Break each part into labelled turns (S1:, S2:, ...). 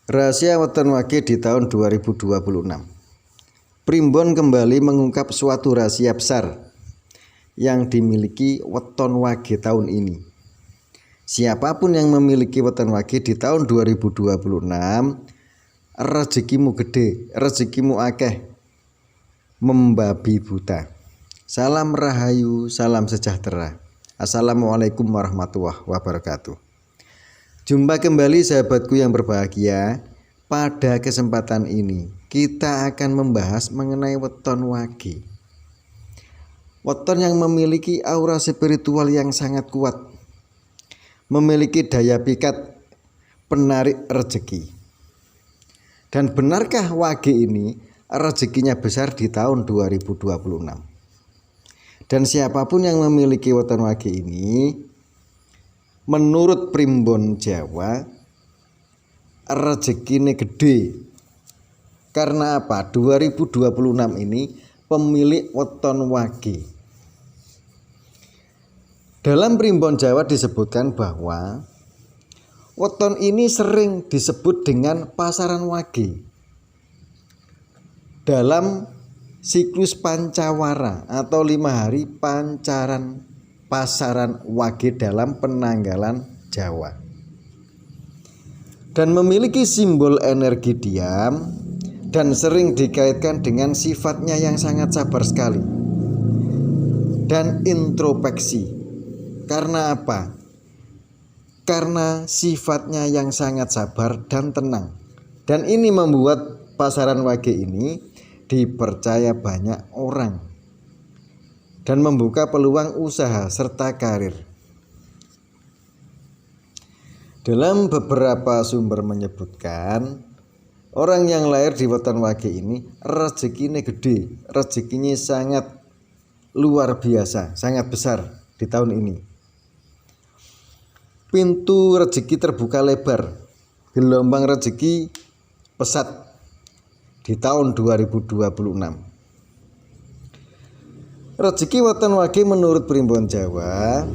S1: Rahasia weton wage di tahun 2026. Primbon kembali mengungkap suatu rahasia besar yang dimiliki weton wage tahun ini. Siapapun yang memiliki weton wage di tahun 2026, rezekimu gede, rezekimu akeh, membabi buta. Salam rahayu, salam sejahtera. Assalamualaikum warahmatullahi wabarakatuh. Jumpa kembali sahabatku yang berbahagia. Pada kesempatan ini kita akan membahas mengenai weton wage. Weton yang memiliki aura spiritual yang sangat kuat, memiliki daya pikat penarik rezeki. Dan benarkah wage ini rezekinya besar di tahun 2026? Dan siapapun yang memiliki weton wage ini, menurut Primbon Jawa, rezekine gede. Karena apa? 2026 ini pemilik weton wage. Dalam Primbon Jawa disebutkan bahwa weton ini sering disebut dengan pasaran wage. Dalam siklus pancawara atau 5 hari pancaran pasaran wage dalam penanggalan Jawa, dan memiliki simbol energi diam dan sering dikaitkan dengan sifatnya yang sangat sabar sekali dan introspeksi. Karena apa? Karena sifatnya yang sangat sabar dan tenang, dan ini membuat pasaran wage ini dipercaya banyak orang dan membuka peluang usaha serta karir. Dalam beberapa sumber menyebutkan orang yang lahir di weton wage ini rezekinya gede, rezekinya sangat luar biasa, sangat besar di tahun ini. Pintu rezeki terbuka lebar, gelombang rezeki pesat di tahun 2026. Rezeki weton wage menurut Primbon Jawa,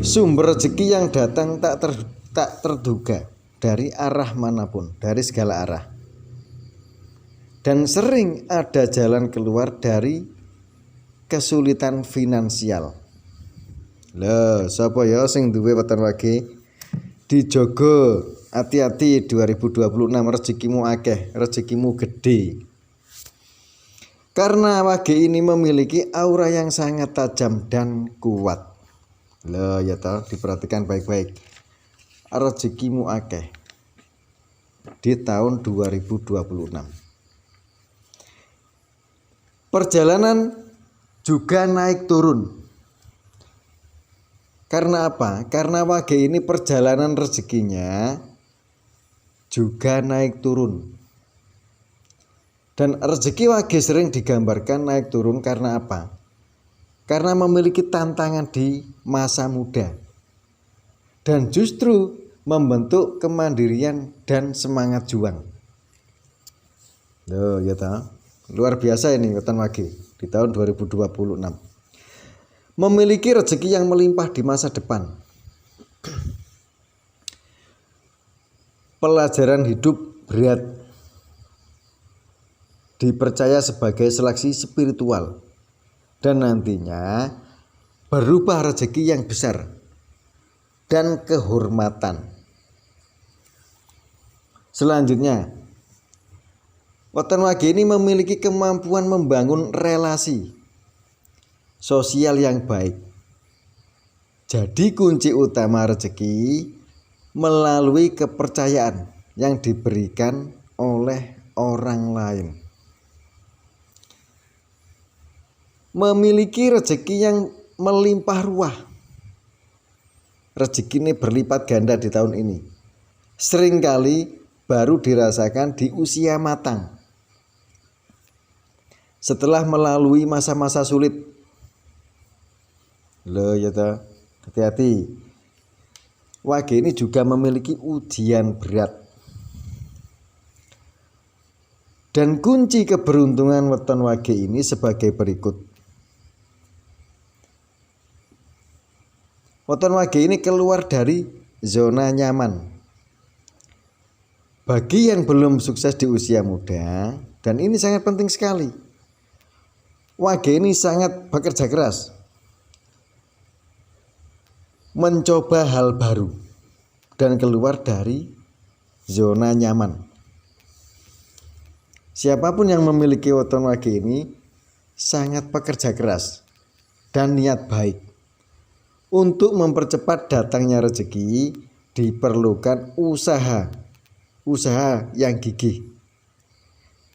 S1: sumber rezeki yang datang tak terduga dari arah manapun, dari segala arah, dan sering ada jalan keluar dari kesulitan finansial. Loh, sapa ya sing duwe weton wage? Dijogo, hati-hati 2026, rezekimu akeh, rezekimu gede. Karena wage ini memiliki aura yang sangat tajam dan kuat. Loh ya toh, diperhatikan baik-baik. Rezekimu akeh di tahun 2026. Perjalanan juga naik turun. Karena apa? Karena wage ini perjalanan rezekinya juga naik turun. Dan rezeki wage sering digambarkan naik turun karena apa? Karena memiliki tantangan di masa muda, dan justru membentuk kemandirian dan semangat juang. Loh ya tahu, luar biasa ini weton wage di tahun 2026. Memiliki rezeki yang melimpah di masa depan. Pelajaran hidup berat dipercaya sebagai seleksi spiritual, dan nantinya berubah rezeki yang besar dan kehormatan. Selanjutnya, weton wage ini memiliki kemampuan membangun relasi sosial yang baik. Jadi kunci utama rezeki melalui kepercayaan yang diberikan oleh orang lain. Memiliki rezeki yang melimpah ruah. Rezeki ini berlipat ganda di tahun ini. Seringkali baru dirasakan di usia matang, setelah melalui masa-masa sulit. Loh ya toh, hati-hati. Wage ini juga memiliki ujian berat. Dan kunci keberuntungan weton wage ini sebagai berikut. Weton wage ini keluar dari zona nyaman Bagi yang belum sukses di usia muda, dan ini sangat penting sekali, Wage ini sangat bekerja keras, mencoba hal baru dan keluar dari zona nyaman. Siapapun yang memiliki weton Wage ini sangat pekerja keras dan niat baik. Untuk mempercepat datangnya rezeki diperlukan usaha yang gigih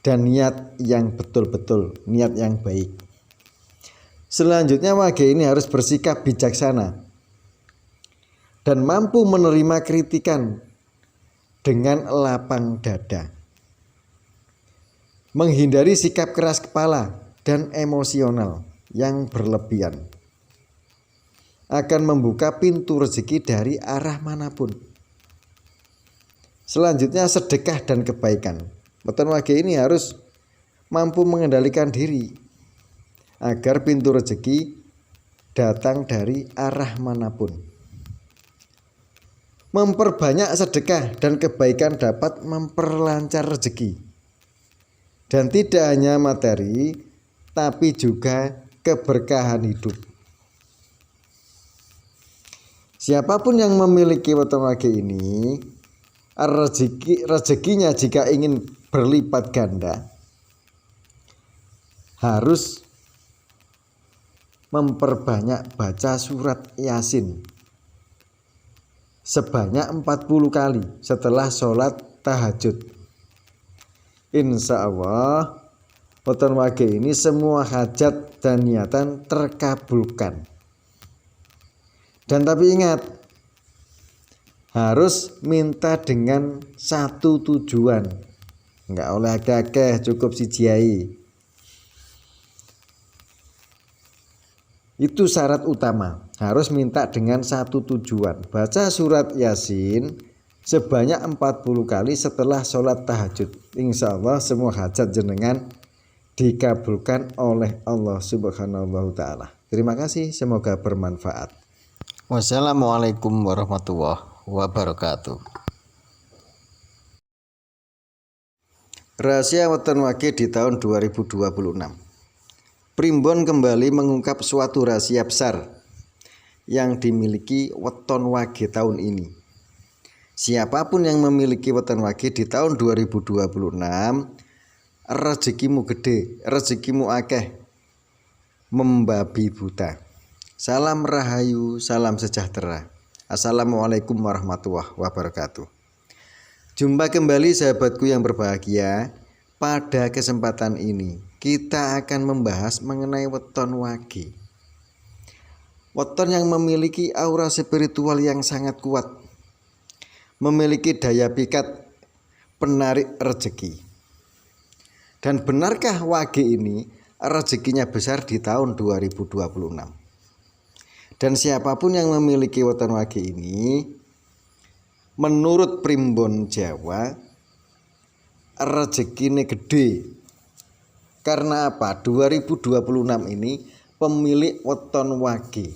S1: dan niat yang betul-betul, niat yang baik. Selanjutnya Wage ini harus bersikap bijaksana dan mampu menerima kritikan dengan lapang dada. Menghindari sikap keras kepala dan emosional yang berlebihan akan membuka pintu rezeki dari arah manapun. Selanjutnya sedekah dan kebaikan. Weton Wage ini harus mampu mengendalikan diri agar pintu rezeki datang dari arah manapun. Memperbanyak sedekah dan kebaikan dapat memperlancar rezeki. Dan tidak hanya materi, tapi juga keberkahan hidup. Siapapun yang memiliki weton Wage ini, rezekinya jika ingin berlipat ganda harus memperbanyak baca surat Yasin sebanyak 40 kali setelah sholat tahajud. Insya Allah weton Wage ini semua hajat dan niatan terkabulkan. Dan tapi ingat, harus minta dengan satu tujuan. Enggak oleh akeh-akeh, cukup siji. Itu syarat utama. Harus minta dengan satu tujuan. Baca surat Yasin sebanyak 40 kali setelah sholat tahajud. Insya Allah semua hajat jenengan dikabulkan oleh Allah Subhanahu wa Ta'ala. Terima kasih, semoga bermanfaat. Wassalamualaikum warahmatullahi wabarakatuh. Rahasia weton Wage di tahun 2026. Primbon kembali mengungkap suatu rahasia besar yang dimiliki weton Wage tahun ini. Siapapun yang memiliki weton Wage di tahun 2026, rezekimu gede, rezekimu akeh, membabi buta. Salam rahayu, salam sejahtera. Assalamualaikum warahmatullahi wabarakatuh. Jumpa kembali sahabatku yang berbahagia. Pada kesempatan ini kita akan membahas mengenai weton Wage. Weton yang memiliki aura spiritual yang sangat kuat, memiliki daya pikat penarik rezeki. Dan benarkah Wage ini rezekinya besar di tahun 2026? Dan siapapun yang memiliki weton Wage ini, menurut Primbon Jawa, rezekine gede. Karena apa? 2026 ini pemilik weton Wage.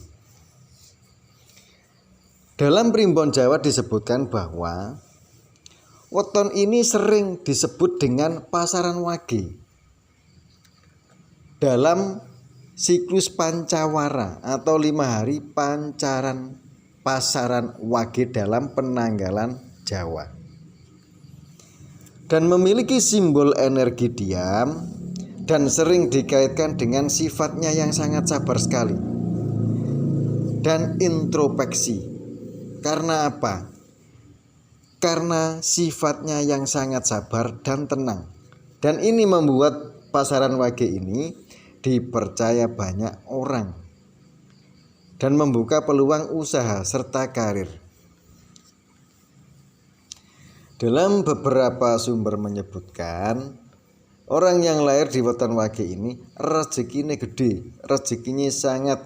S1: Dalam Primbon Jawa disebutkan bahwa weton ini sering disebut dengan pasaran Wage. Dalam siklus pancawara atau 5 hari pancaran pasaran Wage dalam penanggalan Jawa, dan memiliki simbol energi diam dan sering dikaitkan dengan sifatnya yang sangat sabar sekali dan introspeksi. Karena apa? Karena sifatnya yang sangat sabar dan tenang, dan ini membuat pasaran Wage ini dipercaya banyak orang dan membuka peluang usaha serta karir. Dalam beberapa sumber menyebutkan orang yang lahir di weton Wage ini rezekinya gede, rezekinya sangat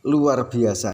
S1: luar biasa.